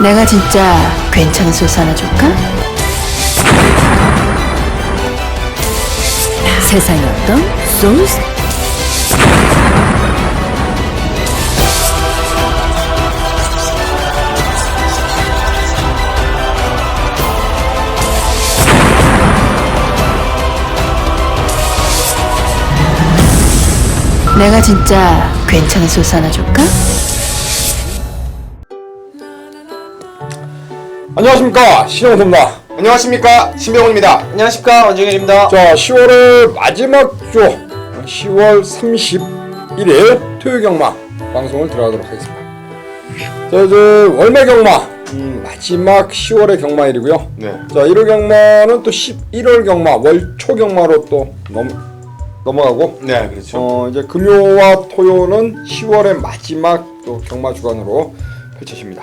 내가 진짜 괜찮은 소스 하나 줄까? 세상에 어떤 소스? 내가 진짜 괜찮은 소스 하나 줄까? 안녕하십니까, 신영섭입니다. 안녕하십니까, 신병훈입니다. 안녕하십니까, 원정일입니다. 자, 10월의 마지막 주 10월 31일 토요일 경마 방송을 들어가도록 하겠습니다. 자, 이제 월매 경마 마지막 10월의 경마일이고요. 네. 자, 1월 경마는 또 11월 경마 월초 경마로 또 넘어가고, 네, 그렇죠. 이제 금요와 토요는 10월의 마지막 또 경마 주간으로 펼쳐집니다.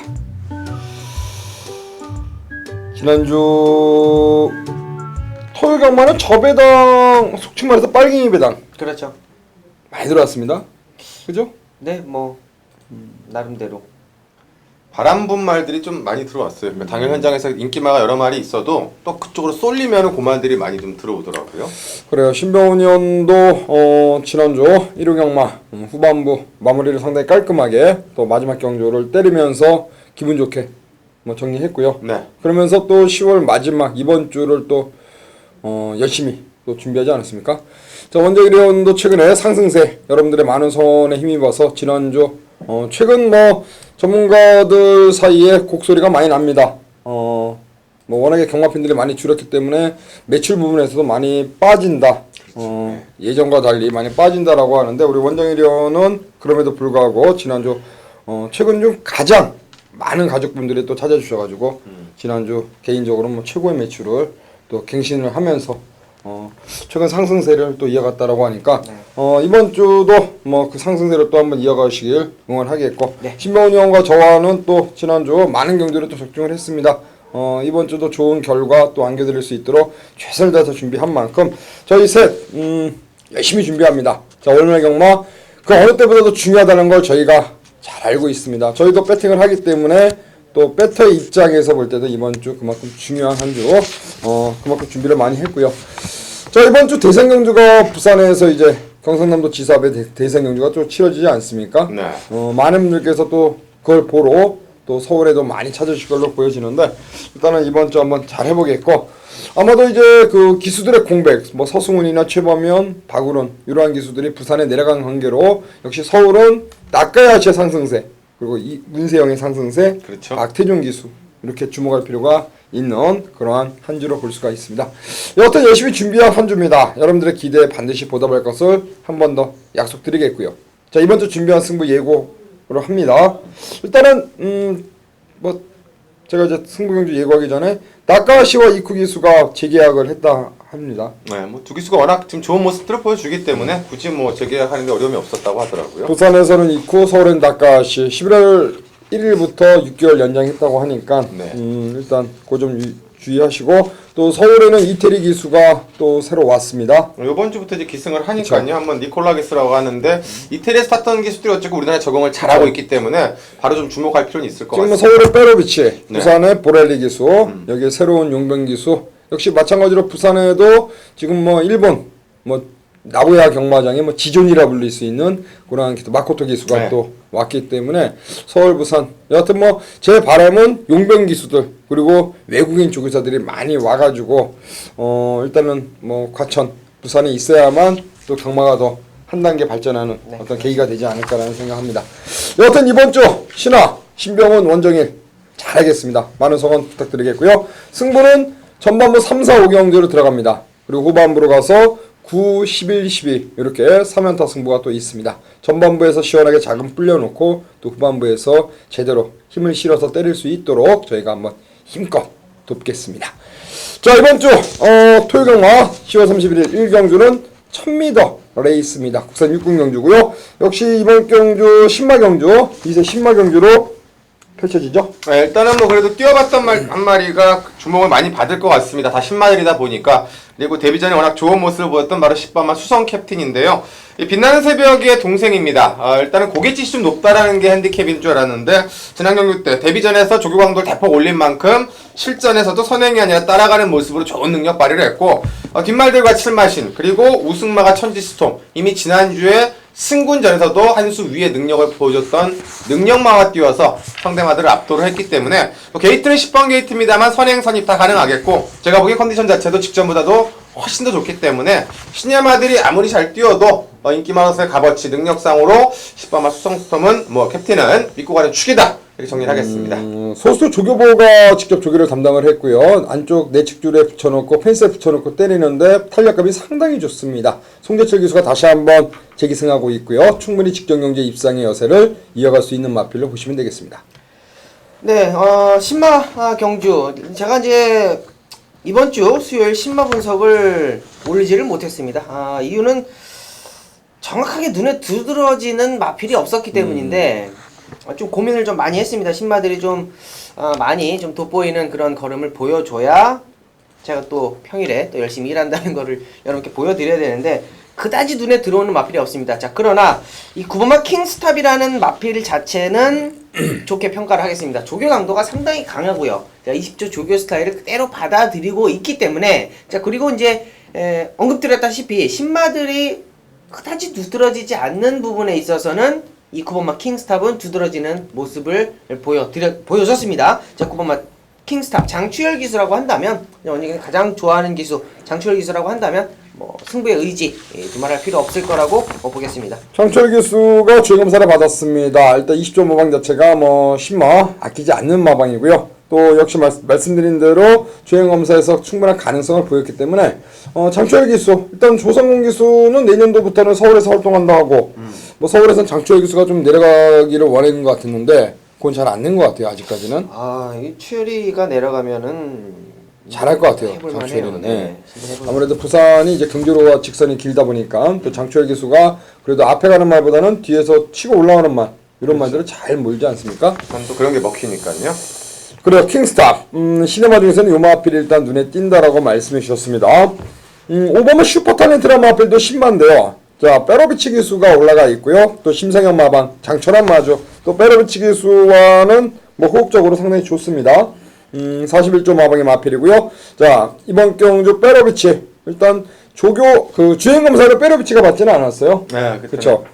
지난주 토요일 경마는 저배당, 속칭 말해서 빨갱이 배당 그렇죠. 많이 들어왔습니다. 그죠? 네, 뭐 나름대로. 바람 분 말들이 좀 많이 들어왔어요. 그러니까 당일 현장에서 인기마가 여러 마리 있어도 또 그쪽으로 쏠리면 그 말들이 많이 좀 들어오더라고요. 그래요. 신병훈 의원도 지난주 1호 경마 후반부 마무리를 상당히 깔끔하게 또 마지막 경주를 때리면서 기분 좋게 뭐 정리했고요. 네. 그러면서 또 10월 마지막 이번 주를 또 열심히 또 준비하지 않았습니까? 자, 원정일 의원도 최근에 상승세 여러분들의 많은 성원에 힘입어서 지난주 최근 뭐 전문가들 사이에 곡소리가 많이 납니다. 뭐 워낙에 경마팬들이 많이 줄었기 때문에 매출 부분에서도 많이 빠진다. 예전과 달리 많이 빠진다라고 하는데, 우리 원정일 의원은 그럼에도 불구하고 지난주 최근 중 가장 많은 가족분들이 또 찾아주셔가지고 지난주 개인적으로 뭐 최고의 매출을 또 갱신을 하면서 최근 상승세를 또 이어갔다라고 하니까 이번 주도 뭐 그 상승세를 또 한번 이어가시길 응원하겠고, 네. 신병훈 의원과 저와는 또 지난주 많은 경주를 또 적중을 했습니다. 이번 주도 좋은 결과 또 안겨드릴 수 있도록 최선을 다해서 준비한 만큼 저희 셋 열심히 준비합니다. 자, 월말 경마 그 어느 때보다도 중요하다는 걸 저희가 잘 알고 있습니다. 저희도 배팅을 하기 때문에 또 배터의 입장에서 볼 때도 이번 주 그만큼 중요한 한 주, 그만큼 준비를 많이 했고요. 자, 이번 주 대선 경주가 부산에서 이제 경상남도 지사배 대선 경주가 또 치러지지 않습니까? 네. 많은 분들께서 또 그걸 보러 또 서울에도 많이 찾으실 걸로 보여지는데, 일단은 이번 주 한번 잘 해보겠고, 아마도 이제 그 기수들의 공백, 뭐 서승훈이나 최범현, 박우론 이러한 기수들이 부산에 내려간 관계로 역시 서울은 낙가야시의 상승세, 그리고 이 문세영의 상승세, 그렇죠. 박태종 기수 이렇게 주목할 필요가 있는 그러한 한 주로 볼 수가 있습니다. 여하튼 열심히 준비한 한 주입니다. 여러분들의 기대에 반드시 보답할 것을 한 번 더 약속드리겠고요. 자, 이번 주 준비한 승부 예고로 합니다. 일단은 뭐 제가 이제 승부 경주 예고하기 전에 낙가시와 이쿠 기수가 재계약을 했다 합니다. 네, 뭐 두 기수가 워낙 지금 좋은 모습들을 보여주기 때문에 굳이 뭐 재계약하는데 어려움이 없었다고 하더라고요. 부산에서는 이쿠, 서울엔 낙가시 11월 1일부터 6개월 연장했다고 하니까 네. 일단 그 점 주의하시고, 또 서울에는 이태리 기수가 또 새로 왔습니다. 이번 주부터 이제 기승을 하니까요. 한번 니콜라 기수라고 하는데 이태리에서 탔던 기수들이 어쨌든 우리나라에 적응을 잘하고 있기 때문에 바로 좀 주목할 필요는 있을 것 지금 같습니다. 서울의 페로비치, 네. 부산의 보렐리 기수, 여기 새로운 용병 기수, 역시 마찬가지로 부산에도 지금 뭐 일본 뭐 나고야 경마장의 뭐 지존이라 불릴 수 있는 그런 기수, 마코토 기수가 네. 또 왔기 때문에 서울, 부산, 여하튼 뭐 제 바람은 용병 기수들 그리고 외국인 조교사들이 많이 와가지고 일단은 뭐 과천, 부산에 있어야만 또 경마가 더 한 단계 발전하는 어떤 계기가 되지 않을까라는 생각합니다. 여하튼 이번 주 신화 신병훈 원정일 잘하겠습니다. 많은 성원 부탁드리겠고요. 승부는 전반부 3, 4, 5경주로 들어갑니다. 그리고 후반부로 가서 9, 11, 12 이렇게 3연타 승부가 또 있습니다. 전반부에서 시원하게 자금 불려놓고 또 후반부에서 제대로 힘을 실어서 때릴 수 있도록 저희가 한번 힘껏 돕겠습니다. 자, 이번 주 토요일 경마 10월 31일 1경주는 1000m 레이스입니다. 국산 육군 경주고요. 역시 이번 경주 신마 경주, 2세 신마 경주로 펼쳐지죠? 네, 일단은 뭐 그래도 뛰어봤던 한 마리가 주목을 많이 받을 것 같습니다. 다 신마들이다 보니까. 그리고 데뷔전에 워낙 좋은 모습을 보였던 바로 10번마 수성 캡틴인데요. 이 빛나는 새벽의 동생입니다. 일단은 고갯짓이 좀 높다라는 게 핸디캡인 줄 알았는데 지난 경기 때 데뷔전에서 조교광도를 대폭 올린 만큼 실전에서도 선행이 아니라 따라가는 모습으로 좋은 능력 발휘를 했고 뒷말들과 칠마신 그리고 우승마가 천지스톰 이미 지난주에 승군전에서도 한 수 위의 능력을 보여줬던 능력마와 뛰어서 상대마들을 압도를 했기 때문에 게이트는 10번 게이트입니다만 선행 선입 다 가능하겠고 제가 보기엔 컨디션 자체도 직전보다도 훨씬 더 좋기 때문에 신야마들이 아무리 잘 뛰어도 인기마로서의 값어치 능력상으로 10번마 수성스톰은 뭐 캡틴은 믿고 가는 축이다 이렇게 정리를 하겠습니다. 소수 조교보가 직접 조교를 담당을 했고요. 안쪽 내측줄에 붙여놓고 펜스에 붙여놓고 때리는데 탄력감이 상당히 좋습니다. 송재철 기수가 다시 한번 재기승하고 있고요. 충분히 직전 경제 입상의 여세를 이어갈 수 있는 마필로 보시면 되겠습니다. 네, 신마 경주. 제가 이제 이번 주 수요일 신마 분석을 올리지를 못했습니다. 이유는 정확하게 눈에 두드러지는 마필이 없었기 때문인데 좀 고민을 좀 많이 했습니다. 신마들이 좀 많이 좀 돋보이는 그런 걸음을 보여줘야 제가 또 평일에 또 열심히 일한다는 거를 여러분께 보여드려야 되는데 그다지 눈에 들어오는 마필이 없습니다. 자, 그러나 이 9번마 킹스탑이라는 마필 자체는 좋게 평가를 하겠습니다. 조교 강도가 상당히 강하고요. 자, 20조 조교 스타일을 그대로 받아들이고 있기 때문에 자, 그리고 이제 언급드렸다시피 신마들이 그다지 두드러지지 않는 부분에 있어서는 이 9번마 킹스탑은 두드러지는 모습을 보여줬습니다. 자, 9번마 킹스탑 장추열 기수라고 한다면 원영이 가장 좋아하는 기수 장추열 기수라고 한다면 뭐 승부의 의지 두말할 필요 없을 거라고 보겠습니다. 장철 교수가 주행검사를 받았습니다. 일단 20조 마방 자체가 뭐 신마 아끼지 않는 마방이고요. 또 역시 말씀드린 대로 주행검사에서 충분한 가능성을 보였기 때문에 장철 기수 일단 조성공 기수는 내년도부터는 서울에서 활동한다 하고 뭐 서울에서는 장철 기수가 좀 내려가기를 원하는 것 같았는데 그건 잘 안 된 것 같아요. 아직까지는. 이 추열이가 내려가면은 잘할 것 같아요. 장추열이는. 네. 아무래도 부산이 이제 경주로와 직선이 길다 보니까 또 장추열 기수가 그래도 앞에 가는 말보다는 뒤에서 치고 올라오는 말 이런 말들을 잘 몰지 않습니까? 또 그런 게 먹히니까요. 그래요. 킹스탑. 시네마 중에서는 요 마필이 일단 눈에 띈다라고 말씀해 주셨습니다. 5번은 슈퍼탤런트란 마필도 10만인데요. 자, 페로비치 기수가 올라가 있고요. 또 심상현 마방, 장철환 마주, 또 페로비치 기수와는 뭐 호흡적으로 상당히 좋습니다. 41조 마방의 마필이고요. 자, 이번 경주 페로비치 일단 조교 그 주행 검사를 페로비치가 받지는 않았어요. 네, 그렇죠.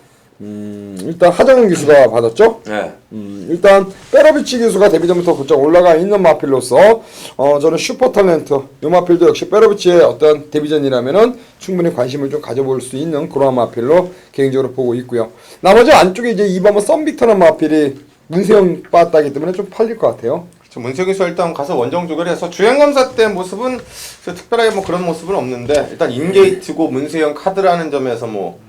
일단 하정훈 기수가 받았죠. 네. 일단 페로비치 기수가 데뷔전부터 곧장 올라가 있는 마필로서 저는 슈퍼탤런트 요 마필도 역시 페로비치의 어떤 데뷔전이라면은 충분히 관심을 좀 가져볼 수 있는 그런 마필로 개인적으로 보고 있고요. 나머지 안쪽에 이제 2번은 썸빅터는 마필이 문세영 빠따기 때문에 좀 팔릴 것 같아요. 문세영 기수 일단 가서 원정 조결해서 주행검사 때 모습은 특별하게 뭐 그런 모습은 없는데 일단 인게이트고 문세영 카드라는 점에서 뭐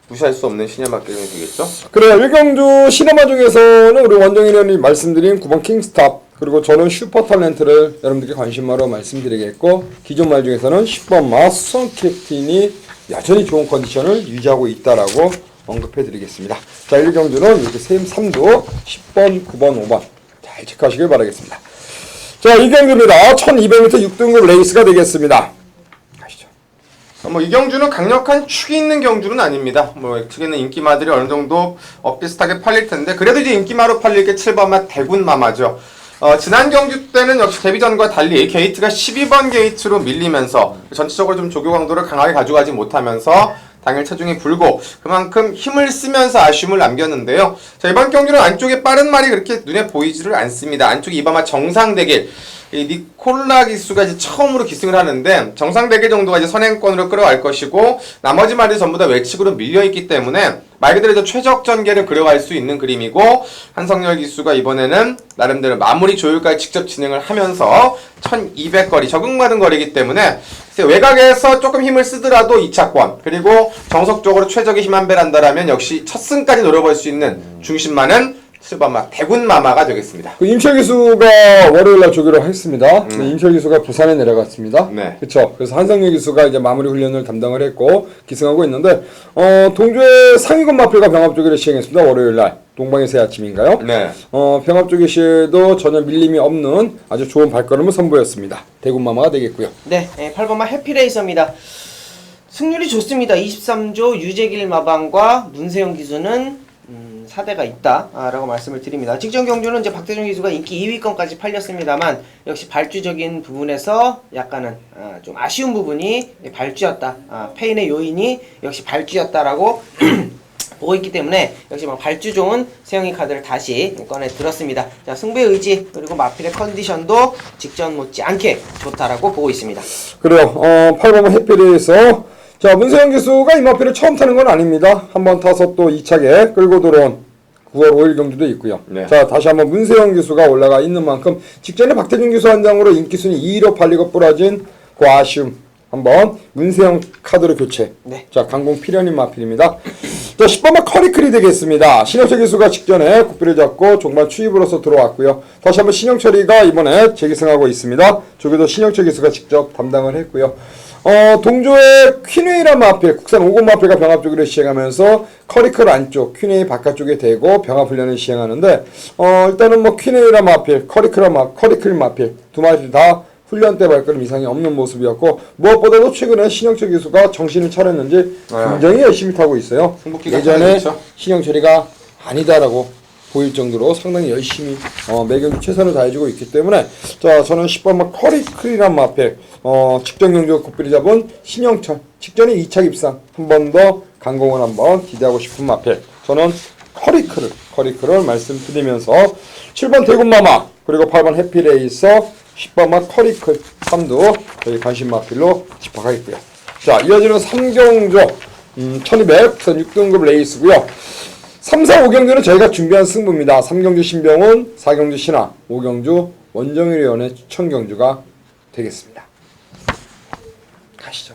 무시할 수 없는 시네마 게임이 되겠죠? 그래요. 1경주 시네마 중에서는 우리 원정인원이 말씀드린 9번 킹스탑 그리고 저는 슈퍼탤런트를 여러분들께 관심마로 말씀드리겠고 기존 말 중에서는 10번 마수성 캡틴이 여전히 좋은 컨디션을 유지하고 있다라고 언급해드리겠습니다. 자, 1경주는 이렇게 3도 10번, 9번, 5번 잘 체크하시길 바라겠습니다. 자, 2경주입니다. 1200m 6등급 레이스가 되겠습니다. 가시죠. 이 경주는 강력한 축이 있는 경주는 아닙니다. 측에는 인기마들이 어느 정도 비슷하게 팔릴 텐데 그래도 이제 인기마로 팔릴 게 7번마 대군마마죠. 지난 경주 때는 역시 데뷔전과 달리 게이트가 12번 게이트로 밀리면서 전체적으로 좀 조교 강도를 강하게 가져가지 못하면서 당일 체중이 불고 그만큼 힘을 쓰면서 아쉬움을 남겼는데요. 자, 이번 경기는 안쪽에 빠른 말이 그렇게 눈에 보이지를 않습니다. 안쪽에 이번마 정상대길 이 니콜라 기수가 이제 처음으로 기승을 하는데 정상대길 정도가 이제 선행권으로 끌어갈 것이고 나머지 말이 전부 다 외측으로 밀려있기 때문에 말 그대로 이제 최적 전개를 그려갈 수 있는 그림이고 한성열 기수가 이번에는 나름대로 마무리 조율까지 직접 진행을 하면서 1200거리 적응받은 거리이기 때문에 외곽에서 조금 힘을 쓰더라도 2차권 그리고 정석적으로 최적의 힘 한 배를 한다라면 역시 첫 승까지 노려볼 수 있는 중심만은 7번마 대군마마가 되겠습니다. 그 임철 기수가 월요일날 조교를 했습니다. 임철 기수가 부산에 내려갔습니다. 네. 그렇죠. 그래서 한성열 기수가 이제 마무리 훈련을 담당을 했고 기승하고 있는데 동조의 상위군 마필과 병합 조교를 시행했습니다. 월요일날 동방의 새 아침인가요? 네. 병합 조교 시에도 전혀 밀림이 없는 아주 좋은 발걸음을 선보였습니다. 대군마마가 되겠고요. 네, 8번마 해피레이서입니다. 승률이 좋습니다. 23조 유재길 마방과 문세영 기수는 4대가 있다라고 말씀을 드립니다. 직전 경주는 이제 박태준 기수가 인기 2위권까지 팔렸습니다만 역시 발주적인 부분에서 약간은 좀 아쉬운 부분이 발주였다. 패인의 요인이 역시 발주였다라고 보고 있기 때문에 역시 발주 좋은 세영이 카드를 다시 꺼내 들었습니다. 자, 승부의 의지 그리고 마필의 컨디션도 직전 못지않게 좋다라고 보고 있습니다. 그래요. 8번은 해피리에서 자, 문세영 기수가 이 마필을 처음 타는 건 아닙니다. 한번 타서 또 2차게 끌고 들어온 9월 5일 경주도 있고요. 네. 자, 다시 한번 문세영 기수가 올라가 있는 만큼 직전에 박태준 기수 한 장으로 인기순위 2위로 팔리고 부러진 그 아쉬움 한번 문세영 카드로 교체. 네. 자, 강공 필연인 마필입니다. 자, 10번만 커리클이 되겠습니다. 신영철 기수가 직전에 국비를 잡고 종반 추입으로서 들어왔고요. 다시 한번 신영철이가 이번에 재기승하고 있습니다. 저기도 신영철 기수가 직접 담당을 했고요. 동조의 퀸웨이란 마필, 국산 5군 마필과 병합 조기를 시행하면서 커리클 안쪽, 퀸웨이 바깥쪽에 대고 병합 훈련을 시행하는데, 일단은 뭐 퀸웨이란 마필, 커리클 마필, 두 마필 다 훈련 때 발걸음 이상이 없는 모습이었고, 무엇보다도 최근에 신영철 기수가 정신을 차렸는지 굉장히 열심히 타고 있어요. 예전에 신영철이가 아니다라고 보일 정도로 상당히 열심히 매경기 최선을 다해주고 있기 때문에 자, 저는 10번만 커리클이란 마필 직전 경주 국비를 잡은 신영철 직전에 2차 입상 한 번 더 강공을 한번 기대하고 싶은 마필 저는 커리클을 말씀드리면서 7번 대군마마 그리고 8번 해피레이서 10번만 커리클 3도 저희 관심 마필로 짚어가겠고요. 자, 이어지는 3경조 1200 6등급 레이스고요. 3, 4, 5경주는 저희가 준비한 승부입니다. 3경주 신병훈, 4경주 신화, 5경주 원정일 의원의 추천경주가 되겠습니다. 가시죠.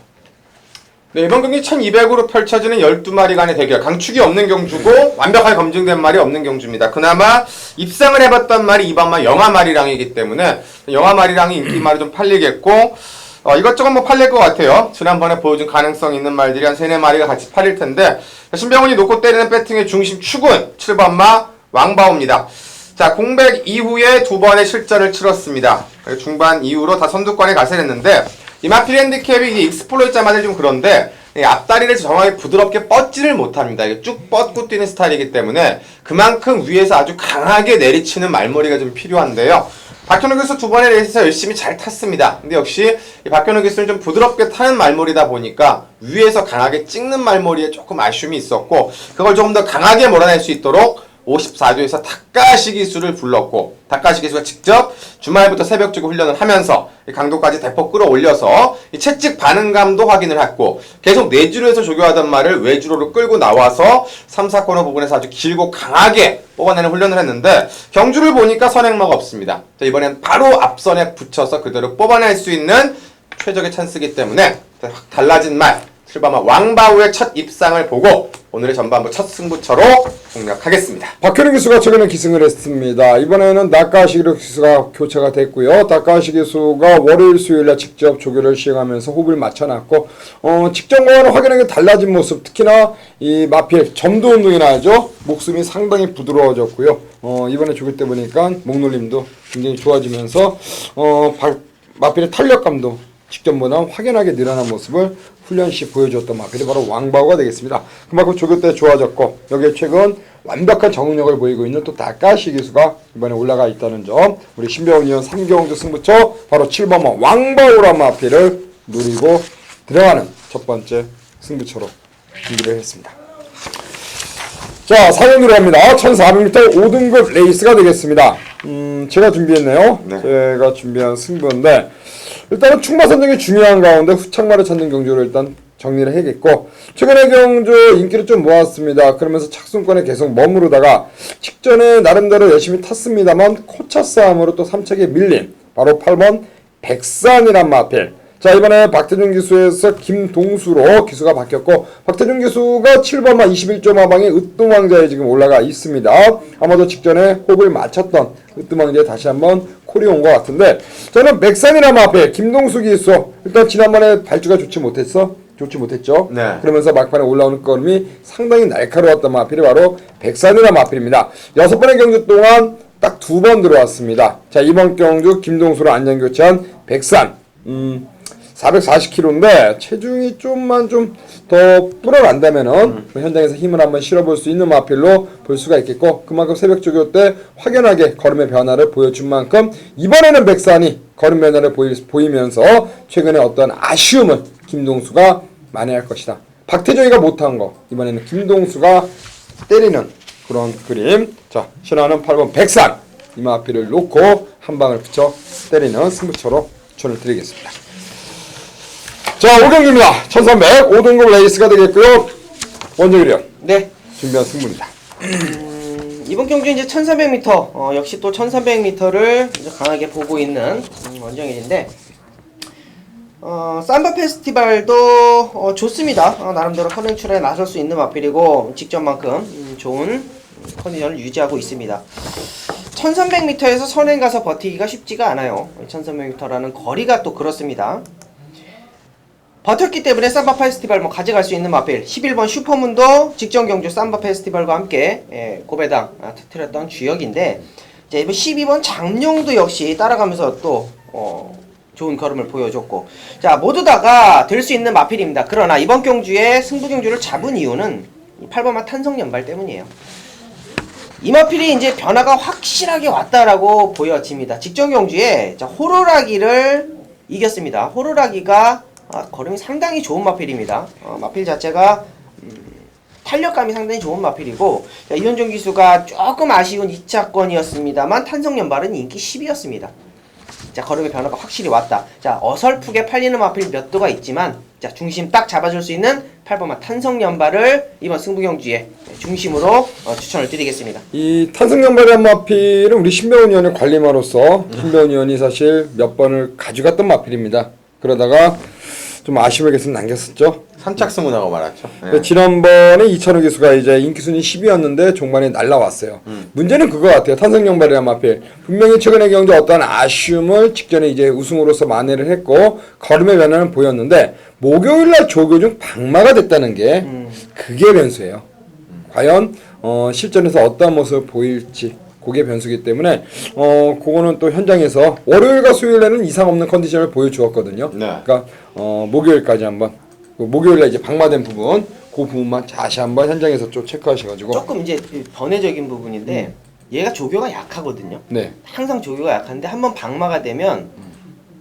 네, 이번 경기 1200으로 펼쳐지는 12마리 간의 대결. 강축이 없는 경주고 완벽하게 검증된 말이 없는 경주입니다. 그나마 입상을 해봤던 말이 2번말 영화마리랑이기 때문에 영화마리랑이 인기말이 좀 팔리겠고 이것저것 뭐 팔릴 것 같아요. 지난번에 보여준 가능성 있는 말들이 한 3, 4마리가 같이 팔릴 텐데 신병훈이 놓고 때리는 배팅의 중심 축은 7번마 왕바오입니다. 자, 공백 이후에 2번의 실전을 치렀습니다. 중반 이후로 다 선두권에 가세했는데 이 마필 핸디캡이 이게 익스플로이자 마들 좀 그런데 앞다리를 정확히 부드럽게 뻗지를 못합니다. 이게 쭉 뻗고 뛰는 스타일이기 때문에 그만큼 위에서 아주 강하게 내리치는 말머리가 좀 필요한데요. 박현우 기수 2번의 레이스에서 열심히 잘 탔습니다. 근데 역시 이 박현우 기수는 좀 부드럽게 타는 말머리다 보니까 위에서 강하게 찍는 말머리에 조금 아쉬움이 있었고 그걸 조금 더 강하게 몰아낼 수 있도록 54조에서 닭가시 기수를 불렀고 닭가시 기수가 직접 주말부터 새벽 주고 훈련을 하면서 강도까지 대폭 끌어올려서 이 채찍 반응감도 확인을 했고 계속 내주로에서 조교하던 말을 외주로로 끌고 나와서 3, 4코너 부분에서 아주 길고 강하게 뽑아내는 훈련을 했는데 경주를 보니까 선행마가 없습니다. 자, 이번엔 바로 앞선에 붙여서 그대로 뽑아낼 수 있는 최적의 찬스이기 때문에 확 달라진 말 7번마 왕바우의 첫 입상을 보고 오늘의 전반부 첫 승부처로 공략하겠습니다. 박현우 기수가 최근에 기승을 했습니다. 이번에는 나카시 기수가 교체가 됐고요. 나카시 기수가 월요일 수요일날 직접 조교를 시행하면서 호흡을 맞춰놨고 직전과는 확연하게 달라진 모습 특히나 이 마필 점도 운동이 나죠. 목숨이 상당히 부드러워졌고요. 이번에 조교 때 보니까 목놀림도 굉장히 좋아지면서 마필의 탄력감도 직전보다 확연하게 늘어난 모습을 훈련 시 보여줬던 마필이 바로 왕바오가 되겠습니다. 그만큼 조교 때 좋아졌고 여기에 최근 완벽한 적응력을 보이고 있는 또 다카시 기수가 이번에 올라가 있다는 점 우리 신병훈 의원 3경주 승부처 바로 7번마 왕바오란 마필을 누리고 들어가는 첫 번째 승부처로 준비를 했습니다. 자, 4경주로 갑니다. 1400m 5등급 레이스가 되겠습니다. 제가 준비했네요. 네. 제가 준비한 승부인데 일단은 충마 선정이 중요한 가운데 후착마를 찾는 경주를 일단 정리를 해야겠고 최근의 경주 인기를 좀 모았습니다. 그러면서 착순권에 계속 머무르다가 직전에 나름대로 열심히 탔습니다만 코차 싸움으로 또 3착에 밀린 바로 8번 백산이란 마필 자, 이번에 박태준 기수에서 김동수로 기수가 바뀌었고, 박태준 기수가 7번마 21조 마방의 으뜸왕자에 지금 올라가 있습니다. 아마도 직전에 호흡을 맞췄던 으뜸왕자에 다시 한번 콜이 온 것 같은데, 저는 백산이라마 앞에 김동수 기수, 일단 지난번에 발주가 좋지 못했죠. 네. 그러면서 막판에 올라오는 걸음이 상당히 날카로웠던 마필이 바로 백산이라마 마필입니다. 6번의 경주 동안 딱 2번 들어왔습니다. 자, 이번 경주 김동수로 안전교체한 백산. 440kg인데 체중이 좀만 좀 더 불어난다면은 현장에서 힘을 한번 실어볼 수 있는 마필로 볼 수가 있겠고, 그만큼 새벽 조교 때 확연하게 걸음의 변화를 보여준 만큼 이번에는 백산이 걸음 변화를 보이면서 최근에 어떤 아쉬움을 김동수가 만회할 것이다. 박태종이가 못한 거 이번에는 김동수가 때리는 그런 그림. 자, 신화는 8번 백산 이 마필을 놓고 한 방을 붙여 때리는 승부처로 추천을 드리겠습니다. 자, 5경기입니다. 1300 5등급 레이스가 되겠고요. 원정일이요. 네. 준비한 승부입니다. 이번 경주 이제 1300m, 역시 또 1300m를 강하게 보고 있는 원정일인데, 삼바 페스티벌도 좋습니다. 나름대로 컨텐츠에 나설 수 있는 마필이고 직전만큼 좋은 컨디션을 유지하고 있습니다. 1300m에서 선행 가서 버티기가 쉽지가 않아요. 1300m라는 거리가 또 그렇습니다. 버텼기 때문에 삼바 페스티벌 가져갈 수 있는 마필 11번 슈퍼문도 직전 경주 삼바 페스티벌과 함께 고배당 터뜨렸던 주역인데, 이제 이번 12번 장룡도 역시 따라가면서 또 좋은 걸음을 보여줬고, 자, 모두 다가 될 수 있는 마필입니다. 그러나 이번 경주에 승부 경주를 잡은 이유는 8번마 탄성 연발 때문이에요. 이 마필이 이제 변화가 확실하게 왔다라고 보여집니다. 직전 경주에 호루라기를 이겼습니다. 호루라기가 걸음이 상당히 좋은 마필입니다. 마필 자체가 탄력감이 상당히 좋은 마필이고, 이현종 기수가 조금 아쉬운 2차권이었습니다만 탄성 연발은 인기 10이었습니다. 자, 걸음의 변화가 확실히 왔다. 자, 어설프게 팔리는 마필 몇 도가 있지만, 자, 중심 딱 잡아줄 수 있는 8번마 탄성 연발을 이번 승부 경주에 중심으로 추천을 드리겠습니다. 이 탄성 연발의 마필은 우리 신병훈 의원의 관리마로서 신병훈 의원이 사실 몇 번을 가져갔던 마필입니다. 그러다가 좀 아쉬움을 계속 남겼었죠. 선착순 나고 말았죠. 네. 지난번에 이찬호 기수가 이제 인기순위 10위였는데 종반에 날라왔어요. 문제는 그거 같아요. 탄성연발이란 마필. 분명히 최근의 경주 어떠한 아쉬움을 직전에 이제 우승으로서 만회를 했고 걸음의 변화는 보였는데 목요일날 조교 중 방마가 됐다는 게 그게 변수예요. 과연 실전에서 어떠한 모습을 보일지 그게 변수기 때문에 그거는 또 현장에서 월요일과 수요일에는 이상 없는 컨디션을 보여주었거든요. 네. 그러니까 목요일까지 한번 목요일에 이제 방마된 부분 그 부분만 다시 한번 현장에서 좀 체크하셔가지고 조금 이제 번외적인 부분인데 얘가 조교가 약하거든요. 네. 항상 조교가 약한데 한번 방마가 되면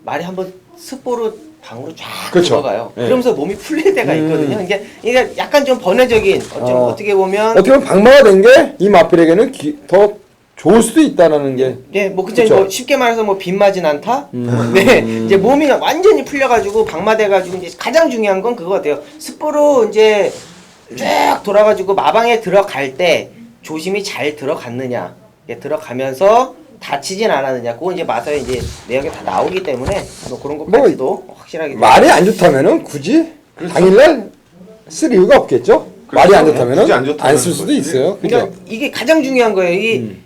말이 한번 습보로 방으로 쫙 그렇죠. 들어가요. 네. 그러면서 몸이 풀릴 때가 있거든요. 이게 약간 좀 번외적인 어떻게 보면 방마가 된 게 이 마필에게는 더 좋을 수도 있다라는 게. 네, 뭐 그쵸. 그쵸? 뭐 쉽게 말해서 뭐 빗맞진 않다. 네, 이제 몸이 완전히 풀려가지고 방마돼가지고 이제 가장 중요한 건 그거 같아요. 습보로 이제 쭉 돌아가지고 마방에 들어갈 때 조심히 잘 들어갔느냐, 들어가면서 다치진 않았느냐. 그거 이제 마서에 이제 내역에 다 나오기 때문에 뭐 그런 것까지도 확실하게. 말이 안 좋다면은 굳이 당일날 쓸 이유가 없겠죠. 말이 안 좋다면은 안 쓸 수도 있어요. 그죠? 그러니까 이게 가장 중요한 거예요. 이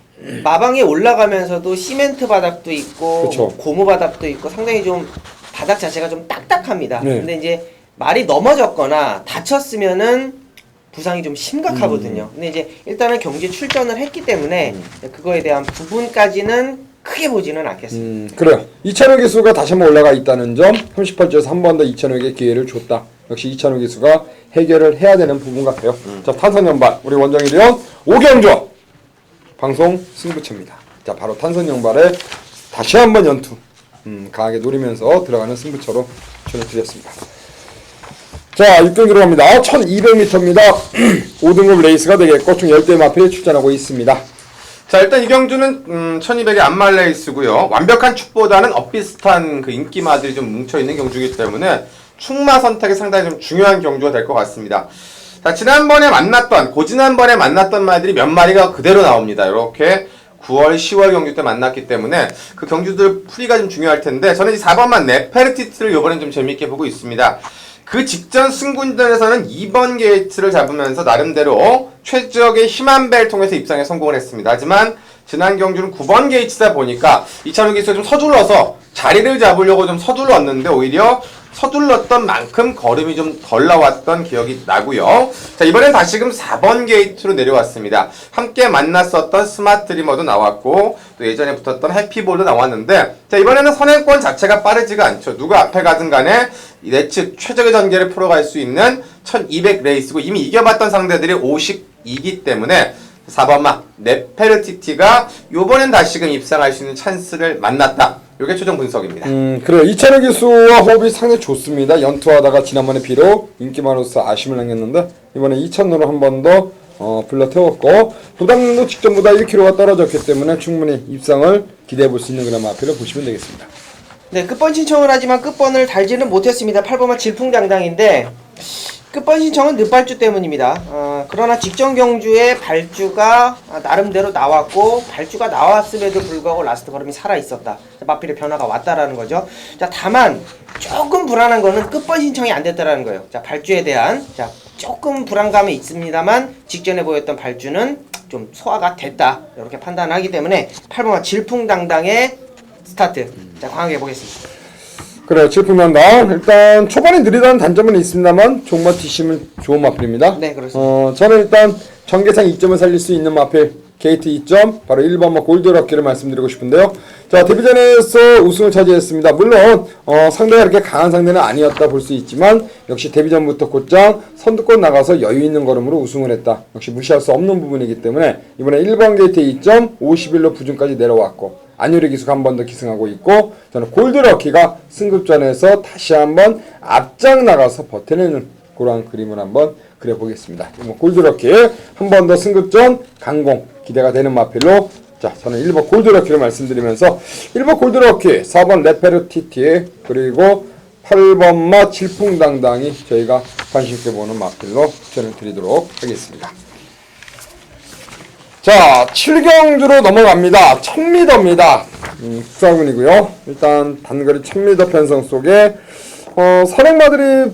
마방에 올라가면서도 시멘트 바닥도 있고 그쵸. 고무 바닥도 있고 상당히 좀 바닥 자체가 좀 딱딱합니다. 네. 근데 이제 말이 넘어졌거나 다쳤으면은 부상이 좀 심각하거든요. 근데 이제 일단은 경기에 출전을 했기 때문에 그거에 대한 부분까지는 크게 보지는 않겠습니다. 그래요. 이찬호 기수가 다시 한번 올라가 있다는 점, 38조에서 한 번 더 이찬호에게 기회를 줬다. 역시 이찬호 기수가 해결을 해야 되는 부분 같아요. 자, 탄선연발 우리 원정일위원 오경조 방송 승부처입니다. 자, 바로 탄선연발에 다시 한번 연투 강하게 노리면서 들어가는 승부처로 추천을 드렸습니다. 자, 6등 들어갑니다. 1200m입니다. 5등급 레이스가 되겠고 총 10대 마필에 출전하고 있습니다. 자, 일단 이 경주는 1200의 안말 레이스고요. 완벽한 축보다는 엇비슷한 그 인기마들이 좀 뭉쳐있는 경주이기 때문에 축마 선택이 상당히 좀 중요한 경주가 될 것 같습니다. 자, 고지난번에 만났던 말들이 몇 마리가 그대로 나옵니다. 이렇게 9월, 10월 경주 때 만났기 때문에 그 경주들 풀이가 좀 중요할 텐데 저는 이 4번만 네페르티티를 이번엔 좀 재밌게 보고 있습니다. 그 직전 승군전에서는 2번 게이트를 잡으면서 나름대로 최적의 힘한 배를 통해서 입상에 성공을 했습니다. 하지만 지난 경주는 9번 게이트다 보니까 이찬우 기수가 좀 서둘러서 자리를 잡으려고 좀 서둘렀는데 오히려 서둘렀던 만큼 걸음이 좀 덜 나왔던 기억이 나고요. 자, 이번엔 다시금 4번 게이트로 내려왔습니다. 함께 만났었던 스마트 리머도 나왔고 또 예전에 붙었던 해피볼도 나왔는데 자, 이번에는 선행권 자체가 빠르지가 않죠. 누가 앞에 가든 간에 내측 최적의 전개를 풀어갈 수 있는 1200 레이스고 이미 이겨봤던 상대들이 52이기 때문에 4번마 네페르티티가 요번엔 다시금 입상할 수 있는 찬스를 만났다. 요게 최종 분석입니다. 그래요. 이찬우 기수와 호흡이 상당히 좋습니다. 연투하다가 지난번에 비록 인기만으로서 아쉬움을 남겼는데 이번에 2천으로 한 번 더 불러 태웠고 부담도 직전보다 1kg가 떨어졌기 때문에 충분히 입상을 기대해 볼 수 있는 그런 마필을 보시면 되겠습니다. 네, 끝번 신청을 하지만 끝번을 달지는 못했습니다. 8번만 질풍당당인데 끝번 신청은 늦발주 때문입니다. 그러나 직전 경주에 발주가 나름대로 나왔고 발주가 나왔음에도 불구하고 라스트 걸음이 살아있었다. 마필의 변화가 왔다라는 거죠. 자, 다만 조금 불안한 거는 끝번 신청이 안 됐다라는 거예요. 자, 발주에 대한 조금 불안감이 있습니다만 직전에 보였던 발주는 좀 소화가 됐다. 이렇게 판단하기 때문에 8번만 질풍당당의 스타트. 자, 강하게 보겠습니다. 그래요. 질풍난다. 일단 초반에 느리다는 단점은 있습니다만 종마 뒷심은 좋은 마필입니다. 네, 그렇습니다. 저는 일단 전개상 2점을 살릴 수 있는 마필 게이트 2점 바로 1번마 골드럭키를 말씀드리고 싶은데요. 자, 데뷔전에서 우승을 차지했습니다. 물론 상대가 그렇게 강한 상대는 아니었다 볼 수 있지만 역시 데뷔전부터 곧장 선두권 나가서 여유 있는 걸음으로 우승을 했다. 역시 무시할 수 없는 부분이기 때문에 이번에 1번 게이트 2점 51로 부준까지 내려왔고 안유리 기수가 한 번 더 기승하고 있고 저는 골드럭키가 승급전에서 다시 한번 앞장 나가서 버텨내는 그러한 그림을 한번 그려보겠습니다. 골드럭키 한 번 더 승급전 강공 기대가 되는 마필로 자 저는 1번 골드럭키를 말씀드리면서 1번 골드럭키 4번 네페르티티 그리고 8번마 질풍당당히 저희가 관심있게 보는 마필로 추천을 드리도록 하겠습니다. 자, 7경주로 넘어갑니다. 1000m입니다. 국사군이고요. 일단 단거리 1000m 편성 속에 선행마들이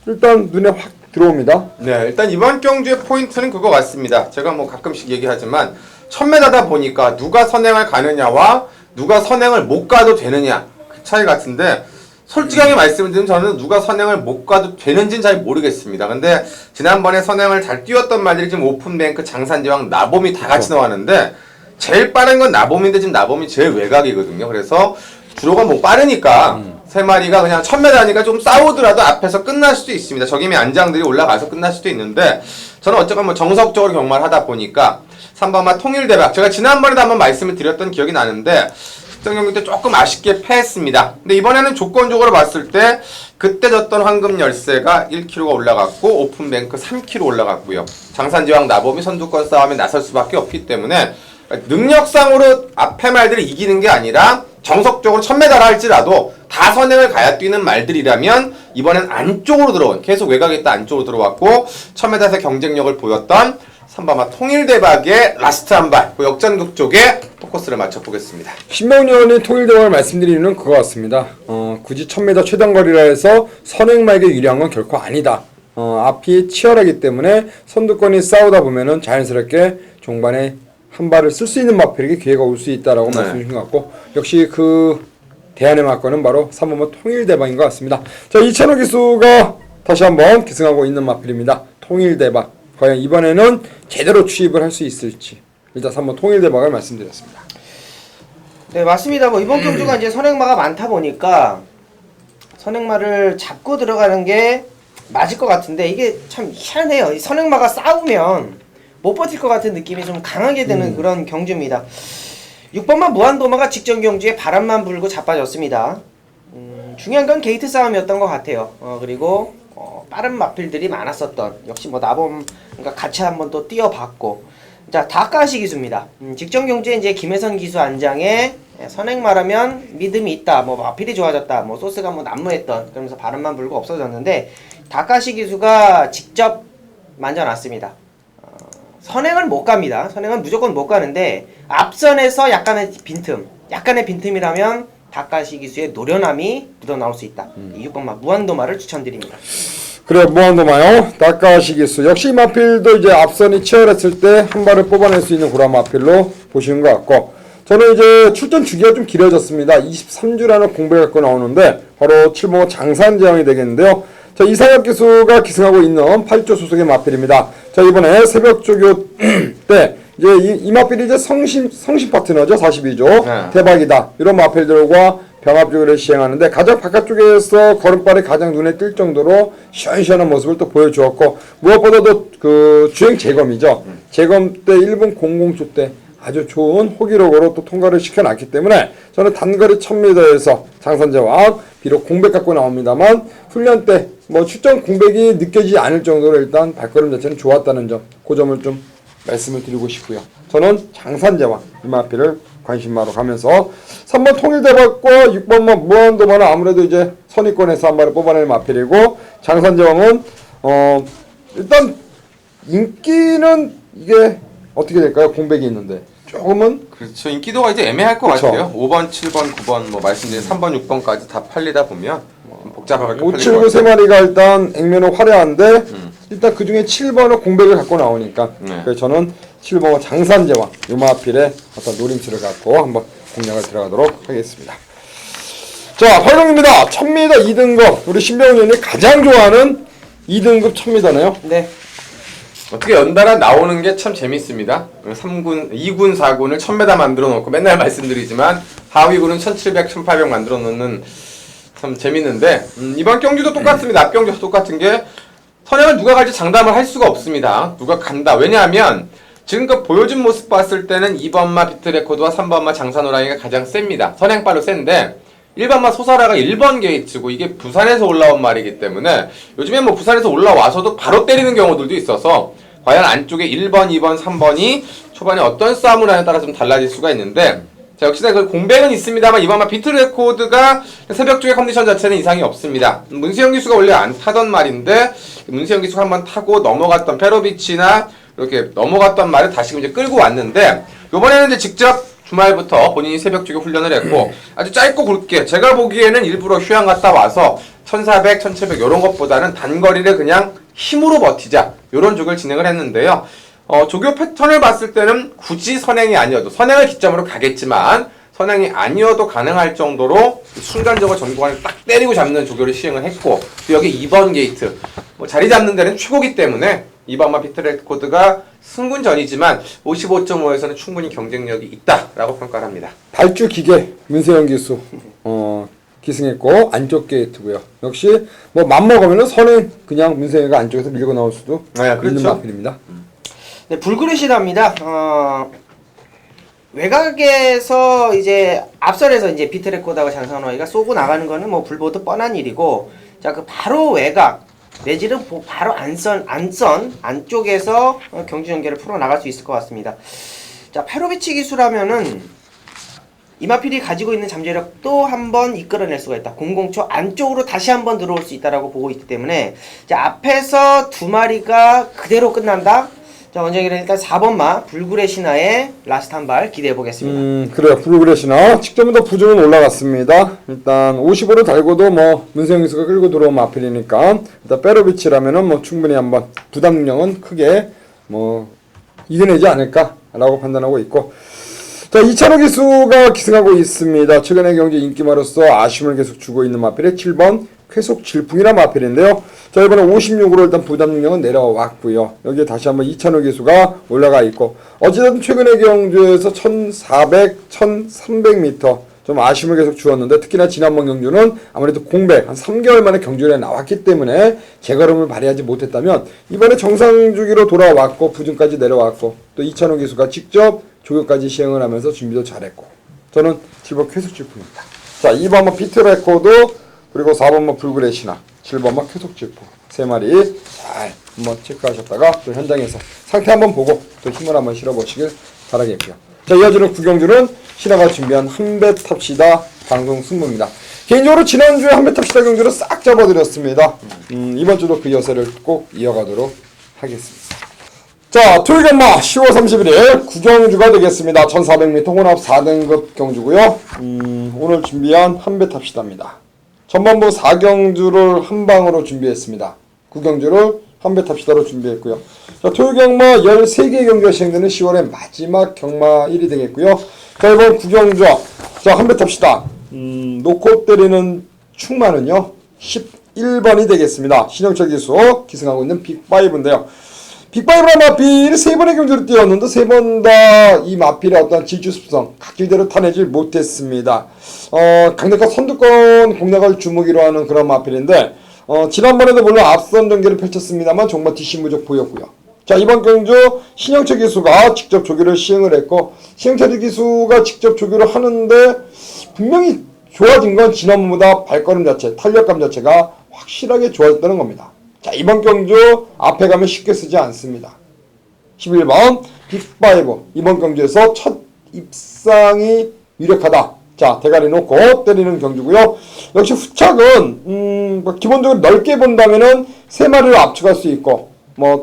일단 눈에 확 들어옵니다. 네, 일단 이번 경주의 포인트는 그거 같습니다. 제가 뭐 가끔씩 얘기하지만 1000m다 보니까 누가 선행을 가느냐와 누가 선행을 못 가도 되느냐 그 차이 같은데 솔직하게 말씀드리면 저는 누가 선행을 못 가도 되는지는 잘 모르겠습니다. 근데 지난번에 선행을 잘 뛰었던 말들이 지금 오픈뱅크, 장산지왕, 나봄이 다 같이 나왔는데 제일 빠른 건 나봄인데 지금 나봄이 제일 외곽이거든요. 그래서 주로가 뭐 빠르니까 세 마리가 그냥 1000m니까 좀 싸우더라도 앞에서 끝날 수도 있습니다. 적임의 안장들이 올라가서 끝날 수도 있는데 저는 어쨌건 뭐 정석적으로 경마를 하다 보니까 3번마 통일대박 제가 지난번에도 한번 말씀을 드렸던 기억이 나는데 특정 경기 때 조금 아쉽게 패했습니다. 근데 이번에는 조건적으로 봤을 때 그때 졌던 황금 열쇠가 1kg가 올라갔고 오픈뱅크 3kg 올라갔고요. 장산지왕 나봄이 선두권 싸움에 나설 수밖에 없기 때문에 능력상으로 앞에 말들을 이기는 게 아니라 정석적으로 1000m를 할지라도 다 선행을 가야 뛰는 말들이라면 이번엔 안쪽으로 들어온 계속 외곽에 있다 안쪽으로 들어왔고 1000m에서 경쟁력을 보였던 3번마 통일대박의 라스트 한발 그 역전극 쪽에 포커스를 맞춰보겠습니다. 신명년이 통일대박을 말씀드리는 이유는 그거 같습니다. 굳이 1000m 최단거리라 해서 선행마에게 유리한 건 결코 아니다. 앞이 치열하기 때문에 선두권이 싸우다 보면은 자연스럽게 종반에 한 발을 쓸 수 있는 마필에게 기회가 올 수 있다라고 말씀해 주신 것 같고 역시 그 대안의 막건은 바로 3번마 통일대박인 것 같습니다. 자, 이찬호 기수가 다시 한번 기승하고 있는 마필입니다. 통일대박. 과연 이번에는 제대로 취입을 할 수 있을지 일단 3번 통일대박을 말씀드렸습니다. 네, 맞습니다. 뭐 이번 경주가 이제 선행마가 많다 보니까 선행마를 잡고 들어가는 게 맞을 것 같은데 이게 참 희한해요. 이 선행마가 싸우면 못 버틸 것 같은 느낌이 좀 강하게 드는 그런 경주입니다. 6번마 무한도마가 직전 경주에 바람만 불고 자빠졌습니다. 중요한 건 게이트 싸움이었던 것 같아요. 그리고 빠른 마필들이 많았었던 역시 뭐 나봄 그러니까 같이 한번 또 뛰어봤고 자 다카시 기수입니다. 직전 경주에 이제 김혜선 기수 안장에 선행마라면 믿음이 있다 뭐 마필이 좋아졌다 뭐 소스가 뭐 난무했던 그러면서 바람만 불고 없어졌는데 다카시 기수가 직접 만져놨습니다. 선행을 못 갑니다. 선행은 무조건 못 가는데 앞선에서 약간의 빈틈이라면 다카시 기수의 노련함이 묻어나올 수 있다. 이 6번마 무한도마를 추천드립니다. 그래, 무한도마요. 다카시 기수. 역시 이 마필도 이제 앞선이 치열했을 때 한 발을 뽑아낼 수 있는 그런 마필로 보시는 것 같고, 저는 이제 출전 주기가 좀 길어졌습니다. 23주라는 공백을 갖고 나오는데 바로 7번호 장산제왕이 되겠는데요. 자, 이상혁 기수가 기승하고 있는 8조 소속의 마필입니다. 자, 이번에 새벽 조교 때 이제 이 마필이 이제 성심 파트너죠. 42조. 네. 대박이다. 이런 마필들과 병합 조교를 시행하는데 가장 바깥쪽에서 걸음발이 가장 눈에 띌 정도로 시원시원한 모습을 또 보여주었고, 무엇보다도 그 주행 재검이죠. 재검 때 1분 00초 때 아주 좋은 호기록으로 또 통과를 시켜놨기 때문에 저는 단거리 1000m에서 장산제왕 비록 공백 갖고 나옵니다만 훈련 때 뭐 출전 공백이 느껴지지 않을 정도로 일단 발걸음 자체는 좋았다는 점, 그 점을 좀 말씀을 드리고 싶고요. 저는 장산제왕 이마피를 관심마로 가면서 3번 통일대박과 6번만 무한도마는 아무래도 이제 선의권에서 한 발을 뽑아낼 마필이고, 장산제왕은 일단 인기는 이게 어떻게 될까요? 공백이 있는데 조금은 그렇죠. 인기도가 이제 애매할 것 그쵸. 같아요. 5번, 7번, 9번 뭐 말씀드린 3번, 6번까지 다 팔리다 보면 복잡하게 팔릴 5, 것 7, 9 같아요. 세 마리가 일단 액면은 화려한데 일단 그 중에 7번은 공백을 갖고 나오니까 네. 그래서 저는 7번은 장산제왕 요마필의 어떤 노림수를 갖고 한번 공략을 들어가도록 하겠습니다. 자, 8강입니다. 1000m 2등급 우리 신병훈 의원이 가장 좋아하는 2등급 1000m네요. 네. 어떻게 연달아 나오는 게 참 재밌습니다. 3군, 2군, 4군을 1000m 만들어 놓고 맨날 말씀드리지만 하위군은 1700, 1800 만들어 놓는 참 재밌는데 이번 경기도 똑같습니다. 앞 경기도 똑같은 게 선행을 누가 갈지 장담을 할 수가 없습니다. 누가 간다. 왜냐하면 지금껏 보여준 모습 봤을 때는 2번마 비트레코드와 3번마 장산호랑이가 가장 셉니다. 선행발로 센데 1번마 소사라가 1번 게이트고 이게 부산에서 올라온 말이기 때문에 요즘에 뭐 부산에서 올라와서도 바로 때리는 경우들도 있어서 과연 안쪽에 1번, 2번, 3번이 초반에 어떤 싸움을 하냐에 따라 좀 달라질 수가 있는데, 자, 역시나 그 공백은 있습니다만 이번만 비트레코드가 새벽 쪽의 컨디션 자체는 이상이 없습니다. 문세영 기수가 원래 안 타던 말인데 문세영 기수가 한번 타고 넘어갔던 페로비치나 이렇게 넘어갔던 말을 다시 이제 끌고 왔는데, 요번에는 이제 직접 주말부터 본인이 새벽 쪽에 훈련을 했고 아주 짧고 굵게 제가 보기에는 일부러 휴양 갔다 와서 1400, 1700 이런 것보다는 단거리를 그냥 힘으로 버티자 이런 쪽을 진행을 했는데요. 조교 패턴을 봤을 때는 굳이 선행이 아니어도 선행을 기점으로 가겠지만 선행이 아니어도 가능할 정도로 순간적으로 전구간을 딱 때리고 잡는 조교를 시행을 했고, 또 여기 2번 게이트 뭐 자리 잡는 데는 최고기 때문에 2번마 비트레코드가 승군전이지만 55.5에서는 충분히 경쟁력이 있다라고 평가를 합니다. 발주 기계 문세영 기수 기승했고 안쪽 게이트고요. 역시 뭐 맘먹으면은 선행 그냥 문세영이가 안쪽에서 밀고 나올 수도 네, 그렇죠. 있는 마필입니다. 네, 불그릇이랍니다. 외곽에서 이제 앞선에서 이제 비트레코드하고 장산호이가 쏘고 나가는 거는 뭐 불보듯 뻔한 일이고, 자, 그 바로 외곽 내지는 바로 안선 안쪽에서 경주 전개를 풀어 나갈 수 있을 것 같습니다. 자, 페로비치 기수라면은 이마필이 가지고 있는 잠재력도 한번 이끌어낼 수가 있다. 00초 안쪽으로 다시 한번 들어올 수 있다라고 보고 있기 때문에, 자, 앞에서 두 마리가 그대로 끝난다. 자, 원정이는 일단 4번마 불굴의 신화의 라스트 한 발 기대해 보겠습니다. 그래요. 불굴의 신화 직접은 더 부정은 올라갔습니다. 일단 55를 달고도 뭐 문세영 기수가 끌고 들어온 마필이니까 일단 페로비치라면은 뭐 충분히 한번 부담 능력은 크게 뭐 이겨내지 않을까라고 판단하고 있고, 자, 이찬호 기수가 기승하고 있습니다. 최근의 경기 인기마로서 아쉬움을 계속 주고 있는 마필의 7번 쾌속 질풍이란 마필인데요. 자, 이번에 56으로 일단 부담 능력은 내려왔고요. 여기에 다시 한번 이찬호 기수가 올라가 있고, 어찌됐든 최근의 경주에서 1400, 1300m 좀 아쉬움을 계속 주었는데, 특히나 지난번 경주는 아무래도 공백 한 3개월 만에 경주에 나왔기 때문에 재걸음을 발휘하지 못했다면 이번에 정상 주기로 돌아왔고 부준까지 내려왔고, 또 이찬호 기수가 직접 조교까지 시행을 하면서 준비도 잘했고, 저는 7번 쾌속 질풍입니다. 자, 2번만 비트레코드 그리고 4번만 불굴의 신화, 7번만 쾌속 질풍 세 마리 잘 한번 체크하셨다가 또 현장에서 상태 한번 보고 또 힘을 한번 실어보시길 바라겠고요. 자, 이어지는 구경주는 신화가 준비한 한배 탑시다 방송 승부입니다. 개인적으로 지난주에 한배 탑시다 경주를 싹 잡아드렸습니다. 이번 주도 그 여세를 꼭 이어가도록 하겠습니다. 자, 토요일경마 10월 31일 구경주가 되겠습니다. 1400m 혼합 4등급 경주고요. 오늘 준비한 한배 탑시다입니다. 전반부 4경주를 한 방으로 준비했습니다. 구경주를 한배 탑시다로 준비했고요. 자, 토요일경마 13개 경주가 시행되는 10월의 마지막 경마일이 되겠고요. 자, 이번 구경주, 자, 한배 탑시다. 놓고 때리는 충마는요 11번이 되겠습니다. 신영철 기수 기승하고 있는 빅5인데요. 빅5란 마필 3번의 경주를 뛰었는데 3번 다 이 마필의 어떤 질주습성 각질대로 타내질 못했습니다. 강력한 선두권 공략을 주무기로 하는 그런 마필인데 지난번에도 물론 앞선 전개를 펼쳤습니다만 정말 뒷심부족 보였고요. 자, 이번 경주 신영철 기수가 직접 조교를 시행을 했고, 신영철 기수가 직접 조교를 하는데 분명히 좋아진 건 지난번보다 발걸음 자체, 탄력감 자체가 확실하게 좋아졌다는 겁니다. 자, 이번 경주 앞에 가면 쉽게 쓰지 않습니다. 11번 빅5 이번 경주에서 첫 입상이 유력하다. 자, 대가리 놓고 때리는 경주고요. 역시 후착은 기본적으로 넓게 본다면은 3마리를 압축할 수 있고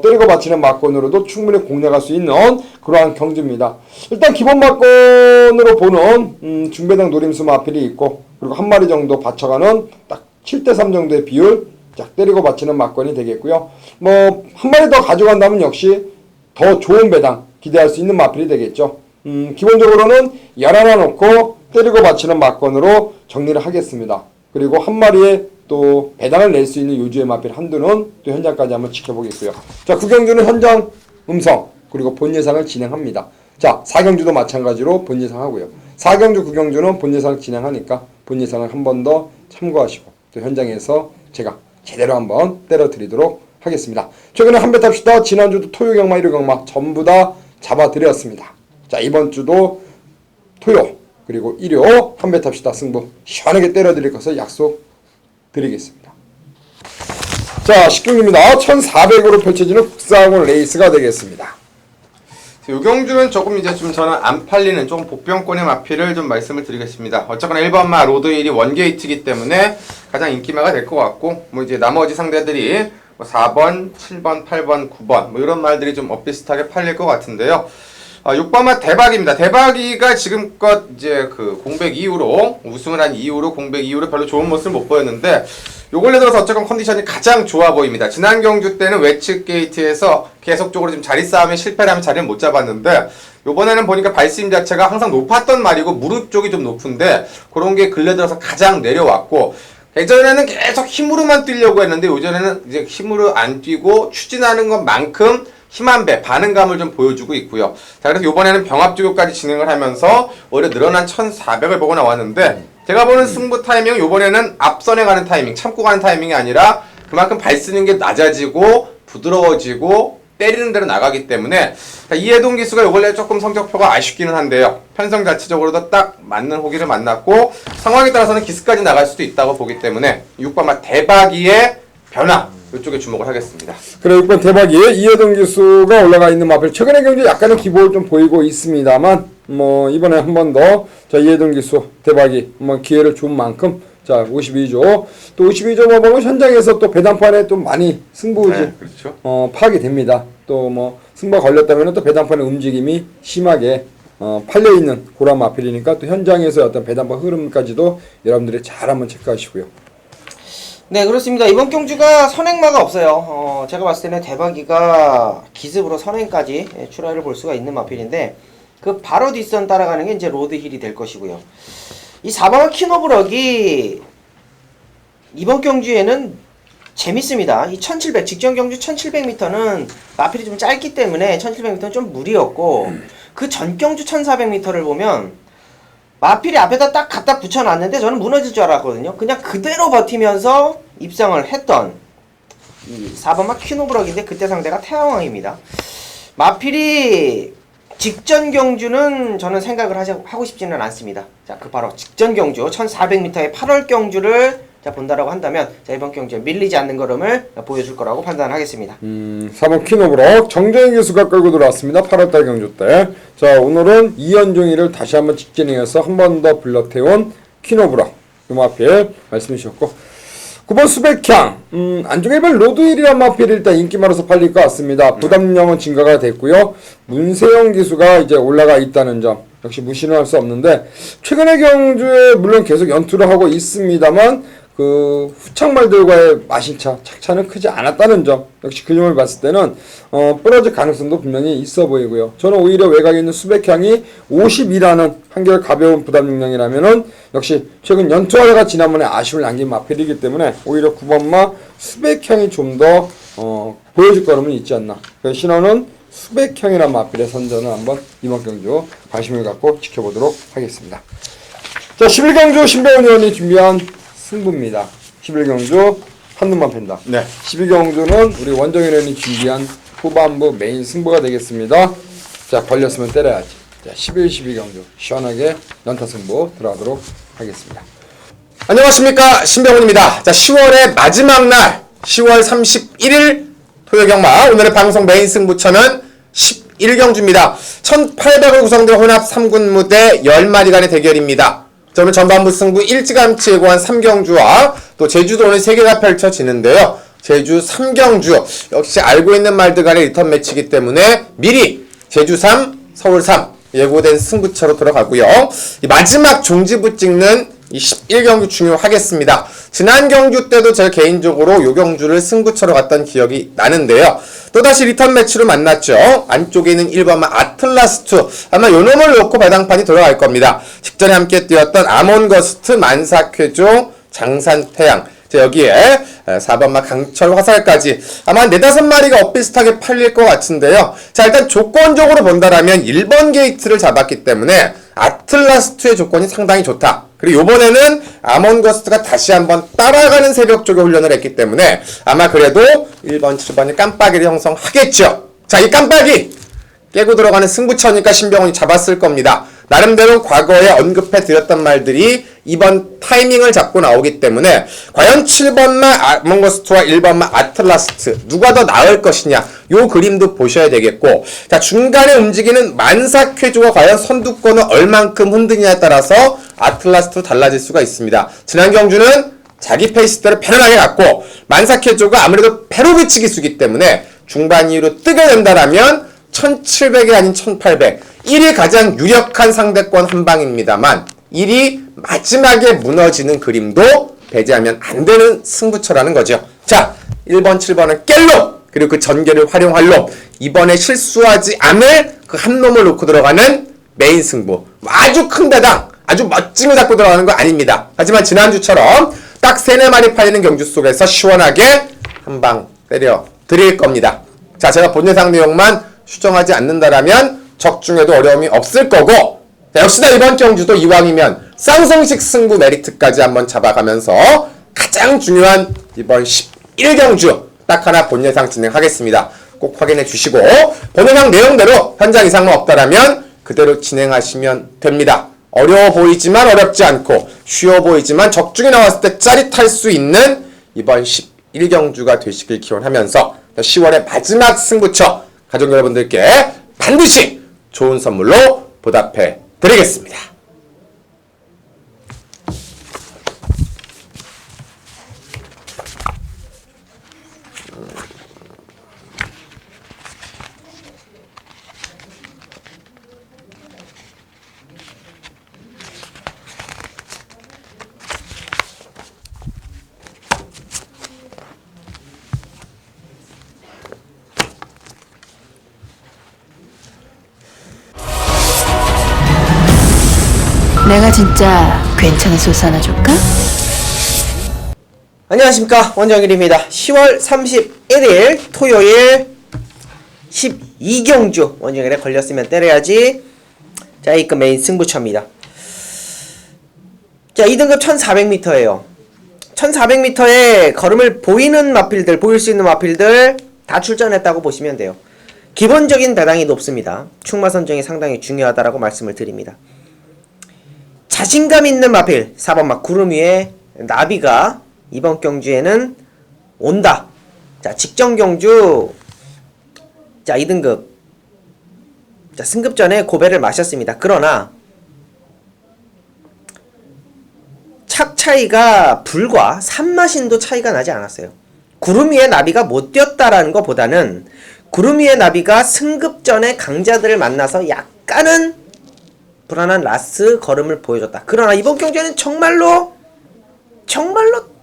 때리고 받치는 막건으로도 충분히 공략할 수 있는 그러한 경주입니다. 일단 기본 막건으로 보는 중배당 노림수 마필이 있고, 그리고 한 마리 정도 받쳐가는 딱 7대3 정도의 비율, 자, 때리고 받치는 막건이 되겠고요. 한 마리 더 가져간다면 역시 더 좋은 배당 기대할 수 있는 마필이 되겠죠. 기본적으로는 11 놓고 때리고 받치는 막건으로 정리를 하겠습니다. 그리고 한 마리에 또 배당을 낼 수 있는 요주의 마필 한두는 또 현장까지 한번 지켜보겠고요. 자, 구경주는 현장 음성 그리고 본 예상을 진행합니다. 자, 4경주도 마찬가지로 본 예상 하고요. 4경주, 9경주는 본 예상 진행하니까 본 예상을 한 번 더 참고하시고 또 현장에서 제가 제대로 한번 때려드리도록 하겠습니다. 최근에 한배 탑시다 지난주도 토요경마, 일요경마 전부 다 잡아드렸습니다. 자, 이번 주도 토요 그리고 일요 한배 탑시다 승부 시원하게 때려드릴 것을 약속드리겠습니다. 자, 10경기입니다. 1400으로 펼쳐지는 국사학원 레이스가 되겠습니다. 요 경주는 조금 이제 좀 저는 안 팔리는 조금 복병권의 마필을 좀 말씀을 드리겠습니다. 어쨌거나 1번마 로드 1이 원게이트이기 때문에 가장 인기마가 될 것 같고, 이제 나머지 상대들이 4번, 7번, 8번, 9번 이런 말들이 좀 엇비슷하게 팔릴 것 같은데요. 6번마 대박입니다. 대박이가 지금껏 이제 그 공백 이후로 우승을 한 이후로 공백 이후로 별로 좋은 모습을 못 보였는데 요 근래 들어서 어쨌건 컨디션이 가장 좋아 보입니다. 지난 경주 때는 외측 게이트에서 계속적으로 좀 자리 싸움에 실패를 하면 자리를 못 잡았는데 요번에는 보니까 발심 자체가 항상 높았던 말이고 무릎 쪽이 좀 높은데 그런 게 근래 들어서 가장 내려왔고, 예전에는 계속 힘으로만 뛰려고 했는데 요전에는 이제 힘으로 안 뛰고 추진하는 것만큼 힘한 배, 반응감을 좀 보여주고 있고요. 자, 그래서 요번에는 병합조교까지 진행을 하면서 오히려 늘어난 1400을 보고 나왔는데, 제가 보는 승부 타이밍은 요번에는 앞선에 가는 타이밍, 참고 가는 타이밍이 아니라 그만큼 발 쓰는 게 낮아지고 부드러워지고 때리는 대로 나가기 때문에, 이해동 기수가 요 근래 조금 성적표가 아쉽기는 한데요. 편성 자체적으로도 딱 맞는 호기를 만났고 상황에 따라서는 기수까지 나갈 수도 있다고 보기 때문에 6번마 대박이의 변화 이쪽에 주목을 하겠습니다. 그래, 6번 대박이 이해동 기수가 올라가 있는 마필 최근의 경기 약간의 기복을 좀 보이고 있습니다만 이번에 한 번 더 자, 이해동 기수 대박이 한번 기회를 준 만큼 자 52조 또 52조 보면 현장에서 또 배당판에 또 많이 승부지 네, 그렇죠. 파악이 됩니다. 또 승부가 걸렸다면 또 배당판의 움직임이 심하게 팔려 있는 그런 마필이니까 또 현장에서 어떤 배당판 흐름까지도 여러분들이 잘 한번 체크하시고요. 네, 그렇습니다. 이번 경주가 선행마가 없어요. 제가 봤을 때는 대박이가 기습으로 선행까지 출하를 볼 수가 있는 마필인데, 그 바로 뒷선 따라가는 게 이제 로드힐이 될 것이고요. 이 4번마 키노브럭이 이번 경주에는 재밌습니다. 이 1700, 직전 경주 1700m는 마필이 좀 짧기 때문에 1700m는 좀 무리였고, 그 전 경주 1400m를 보면 마필이 앞에다 딱 갖다 붙여놨는데 저는 무너질 줄 알았거든요. 그냥 그대로 버티면서 입상을 했던 이 4번마 퀴노브럭인데 그때 상대가 태양왕입니다. 마필이 직전 경주는 저는 생각을 하고 싶지는 않습니다. 자, 그 바로 직전 경주 1400m의 8월 경주를 본다라고 한다면 이번 경주에 밀리지 않는 걸음을 보여줄 거라고 판단하겠습니다. 4번 키노브럭 정재인 교수가 끌고 들어왔습니다. 8월달 경주 때. 자, 오늘은 이현종이를 다시 한번 직진해서 한 번 더 불러태운 키노브럭 요마필 말씀해 주셨고, 9번 수백향. 안쪽에 1번 로드힐이란 마필이 일단 인기마로서 팔릴 것 같습니다. 부담량은 증가가 됐고요. 문세영 기수가 이제 올라가 있다는 점 역시 무시는 할 수 없는데, 최근의 경주에 물론 계속 연투를 하고 있습니다만 그 후창말들과의 마신차 착차는 크지 않았다는 점, 역시 그 점을 봤을 때는 부러질 가능성도 분명히 있어 보이고요. 저는 오히려 외곽에 있는 수백향이 50이라는 한결 가벼운 부담 용량이라면은 역시 최근 연투하다가 지난번에 아쉬움을 남긴 마필이기 때문에 오히려 9번마 수백향이 좀 더 보여줄 거름은 있지 않나. 그래서 신원은 수백향이란 마필의 선전을 한번 이번 경주 관심을 갖고 지켜보도록 하겠습니다. 자, 11경주 신배원 의원이 준비한 승부입니다. 11경주 한눈만 팬다. 네. 12경주는 우리 원정현 의원이 준비한 후반부 메인 승부가 되겠습니다. 자, 걸렸으면 때려야지. 자, 11, 12경주 시원하게 연타 승부 들어가도록 하겠습니다. 안녕하십니까, 신병훈입니다. 자, 10월의 마지막 날 10월 31일 토요경마, 오늘의 방송 메인 승부처는 11경주입니다. 1800을 구성된 혼합 3군 무대 10마리 간의 대결입니다. 저는 전반부 승부 일찌감치 예고한 3경주와 또 제주도 오늘 3개가 펼쳐지는데요. 제주 3경주 역시 알고 있는 말들 간의 리턴 매치이기 때문에 미리 제주 3, 서울 3 예고된 승부처로 돌아가고요. 이 마지막 종지부 찍는 이 11경주 중요하겠습니다. 지난 경주 때도 제가 개인적으로 요 경주를 승부처로 갔던 기억이 나는데요. 또다시 리턴 매치로 만났죠. 안쪽에 있는 1번마 아틀라스2, 아마 요 놈을 놓고 배당판이 돌아갈 겁니다. 직전에 함께 뛰었던 아몬거스트, 만사쾌조, 장산태양, 여기에 4번마 강철 화살까지 아마 4-5마리가 엇비슷하게 팔릴 것 같은데요. 자, 일단 조건적으로 본다라면 1번 게이트를 잡았기 때문에 아틀라스2의 조건이 상당히 좋다. 그리고 요번에는 아몬거스트가 다시 한번 따라가는 새벽 쪽에 훈련을 했기 때문에 아마 그래도 1번, 7번이 깜빡이를 형성하겠죠. 자, 이 깜빡이 깨고 들어가는 승부처니까 신병훈이 잡았을 겁니다. 나름대로 과거에 언급해 드렸던 말들이 이번 타이밍을 잡고 나오기 때문에 과연 7번마 아몬거스트와 1번마 아틀라스트 누가 더 나을 것이냐, 요 그림도 보셔야 되겠고, 자, 중간에 움직이는 만사쾌조가 과연 선두권을 얼만큼 흔드냐에 따라서 아틀라스트도 달라질 수가 있습니다. 지난 경주는 자기 페이스대로 편안하게 갔고, 만사쾌조가 아무래도 페로비치 기수기 때문에 중반 이후로 뜨게 된다라면 1700이 아닌 1800, 1이 가장 유력한 상대권 한방입니다만 1이 마지막에 무너지는 그림도 배제하면 안 되는 승부처라는 거죠. 자, 1번, 7번은 깰 놈, 그리고 그 전개를 활용할 놈, 이번에 실수하지 않을 그 한 놈을 놓고 들어가는 메인 승부. 아주 큰 배당, 아주 멋진 거 잡고 들어가는 거 아닙니다. 하지만 지난주처럼 딱 3-4마리 팔리는 경주 속에서 시원하게 한 방 때려 드릴 겁니다. 자, 제가 본 예상 내용만 수정하지 않는다라면 적중에도 어려움이 없을 거고, 자, 역시나 이번 경주도 이왕이면 쌍성식 승부 메리트까지 한번 잡아가면서 가장 중요한 이번 11경주 딱 하나 본 예상 진행하겠습니다. 꼭 확인해 주시고, 본 예상 내용대로 현장 이상만 없다라면 그대로 진행하시면 됩니다. 어려워 보이지만 어렵지 않고, 쉬워 보이지만 적중에 나왔을 때 짜릿할 수 있는 이번 11경주가 되시길 기원하면서 10월의 마지막 승부처 가족 여러분들께 반드시 좋은 선물로 보답해 드리겠습니다. 내가 진짜 괜찮은 소스 하나 줄까? 안녕하십니까, 원정일입니다. 10월 31일 토요일 12경주 원정일에 걸렸으면 때려야지. 자, 이급 메인 승부처입니다. 자, 2등급 1400m예요 1400m에 걸음을 보이는 마필들, 보일 수 있는 마필들 다 출전했다고 보시면 돼요. 기본적인 배당이 높습니다. 충마 선정이 상당히 중요하다라고 말씀을 드립니다. 자신감 있는 마필 4번마 구름 위에 나비가 이번 경주에는 온다. 자, 직전 경주, 자, 2등급, 자, 승급 전에 고배를 마셨습니다. 그러나 착차 차이가 불과 3마신도 차이가 나지 않았어요. 구름 위의 나비가 못 뛰었다라는 것보다는 구름 위의 나비가 승급 전에 강자들을 만나서 약간은 불안한 라스 걸음을 보여줬다. 그러나 이번 경기는 정말로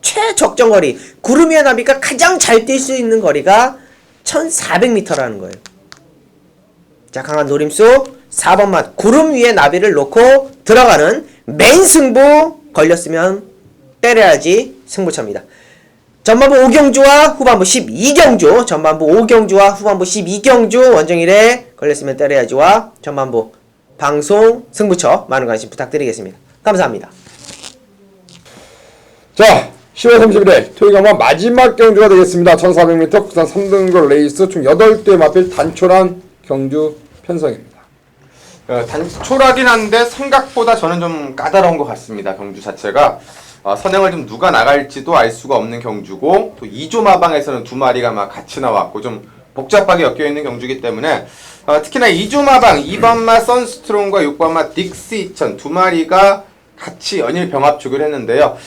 최적정 거리, 구름 위의 나비가 가장 잘 뛸 수 있는 거리가 1400m라는 거예요. 자, 강한 노림수 4번 맛 구름 위에 나비를 놓고 들어가는 메인 승부. 걸렸으면 때려야지 승부처입니다. 전반부 5경주와 후반부 12경주, 전반부 5경주와 후반부 12경주 원정일에 걸렸으면 때려야지와 전반부 방송 승부처 많은 관심 부탁드리겠습니다. 감사합니다. 자, 10월 31일 토요일 경마 마지막 경주가 되겠습니다. 1400m 국산 3등급 레이스 총 8대 마필 단촐한 경주 편성입니다. 단촐하긴 한데 생각보다 저는 좀 까다로운 것 같습니다. 경주 자체가 선행을 좀 누가 나갈지도 알 수가 없는 경주고, 또 2조 마방에서는 두 마리가 막 같이 나왔고 좀 복잡하게 엮여있는 경주이기 때문에 특히나 2조 마방 2번마 선스트롱과 6번마 딕스2000 두 마리가 같이 연일 병합축을 했는데요.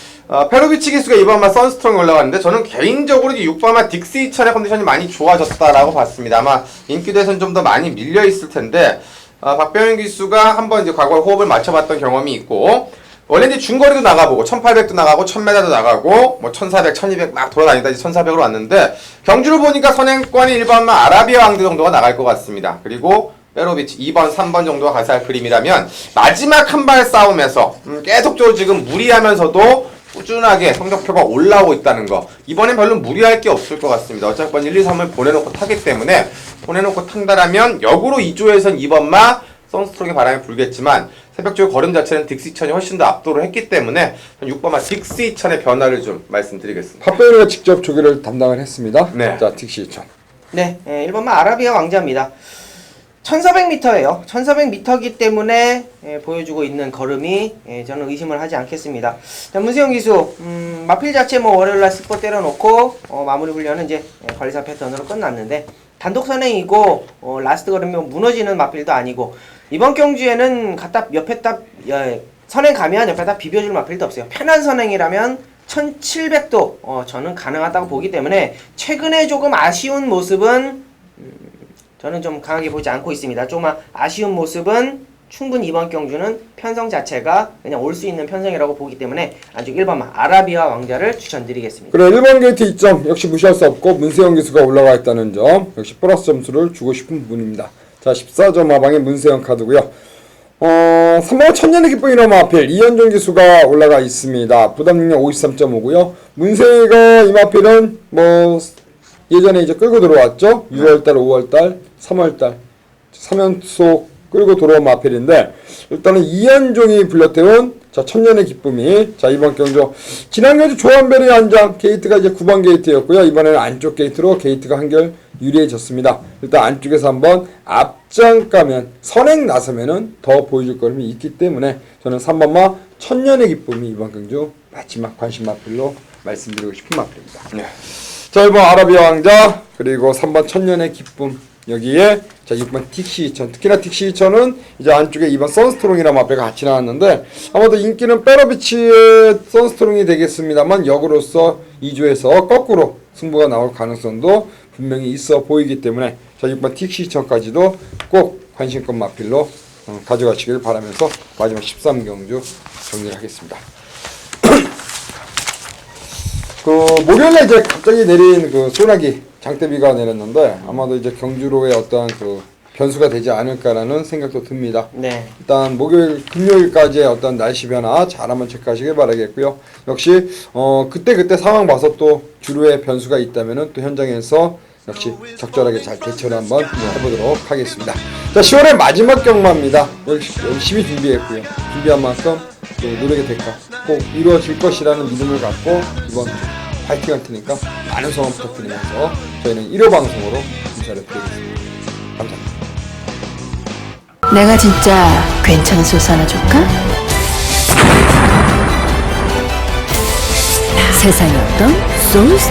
페로비치 기수가 2번마 선스트롱에 올라갔는데 저는 개인적으로 6번마 딕스2000의 컨디션이 많이 좋아졌다라고 봤습니다. 아마 인기도에서는 좀 더 많이 밀려있을 텐데 박병현 기수가 한번 이제 과거에 호흡을 맞춰봤던 경험이 있고, 원래 이제 중거리도 나가보고 1800도 나가고 1000m도 나가고 뭐 1400, 1200 막 돌아다니다 이제 1400으로 왔는데, 경주를 보니까 선행권이 1번마 아라비아 왕대 정도가 나갈 것 같습니다. 그리고 페로비치 2번, 3번 정도가 가세할 그림이라면 마지막 한 발 싸움에서 계속적으로 지금 무리하면서도 꾸준하게 성적표가 올라오고 있다는 거, 이번엔 별로 무리할 게 없을 것 같습니다. 어차피 1, 2, 3을 보내놓고 타기 때문에 보내놓고 탄다라면 역으로 2조에선 2번마 선스트롱의 바람이 불겠지만 새벽조의 걸음 자체는 딕스2000이 훨씬 더 압도를 했기 때문에 6번마 딕스2000의 변화를 좀 말씀드리겠습니다. 박병현이가 직접 조기를 담당을 했습니다. 네. 자, 딕스2000. 네, 1번마 아라비아 왕자입니다. 1400m예요. 1400m이기 때문에 보여주고 있는 걸음이 저는 의심을 하지 않겠습니다. 자, 문세영 기수, 마필 자체 뭐 월요일날 스포 때려놓고 마무리 훈련은 이제 관리사 패턴으로 끝났는데, 단독 선행이고 라스트 걸음이 무너지는 마필도 아니고, 이번 경주에는 갖다 옆에 딱 선행 가면 옆에 딱 비벼줄 마필도 없어요. 편한 선행이라면 1700도 저는 가능하다고 보기 때문에 최근에 조금 아쉬운 모습은 저는 좀 강하게 보지 않고 있습니다. 좀 아쉬운 모습은 충분히 이번 경주는 편성 자체가 그냥 올 수 있는 편성이라고 보기 때문에 안쪽 1번마 아라비아 왕자를 추천드리겠습니다. 그래, 1번 게이트 2점 역시 무시할 수 없고 문세영 기수가 올라가 있다는 점 역시 플러스 점수를 주고 싶은 부분입니다. 자, 14점 마방의 문세영 카드고요. 3번 천년의 기쁨이라는 마필 이현종 기수가 올라가 있습니다. 부담능력 53.5고요. 문세가 이 마필은 뭐 예전에 이제 끌고 들어왔죠. 6월달, 5월달, 3월달 3연속 끌고 들어온 마필인데, 일단은 이현종이 불려태운 자 천년의 기쁨이 자 이번 경주 지난 경주 조한별의 한장 게이트가 이제 9번 게이트였고요. 이번에는 안쪽 게이트로 게이트가 한결 유리해졌습니다. 일단 안쪽에서 한번 앞장 가면 선행 나서면은 더 보여줄 걸음이 있기 때문에 저는 3번마 천년의 기쁨이 이번 경주 마지막 관심 마필로 말씀드리고 싶은 마필입니다. 네. 자, 1번 아라비아 왕자, 그리고 3번 천년의 기쁨, 여기에 자 6번 딕스2000, 특히나 딕스2000은 이제 안쪽에 2번 선스트롱이라는 마필가 같이 나왔는데 아마도 인기는 페로비치의 선스트롱이 되겠습니다만 역으로서 2조에서 거꾸로 승부가 나올 가능성도 분명히 있어 보이기 때문에 자 6번 딕스2000까지도 꼭 관심권 마필로 가져가시길 바라면서 마지막 13경주 정리를 하겠습니다. 목요일에 이제 갑자기 내린 소나기 장대비가 내렸는데 아마도 이제 경주로의 어떤 변수가 되지 않을까라는 생각도 듭니다. 네. 일단 목요일, 금요일까지의 어떤 날씨 변화 잘 한번 체크하시길 바라겠고요. 역시 그때 상황 봐서 또 주로의 변수가 있다면은 또 현장에서 역시 적절하게 잘 대처를 한번 해보도록 하겠습니다. 자, 10월의 마지막 경마입니다. 열심히 준비했고요. 준비한 만큼 노력의 대가 꼭 이루어질 것이라는 믿음을 갖고 이번 주 파이팅 할 테니까 많은 성원 부탁드리면서 저희는 1호 방송으로 인사를 드리겠습니다. 감사합니다. 내가 진짜 괜찮은 소스 하나 줄까? 세상에 어떤 소스?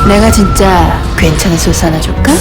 내가 진짜 괜찮은 소스 하나 줄까?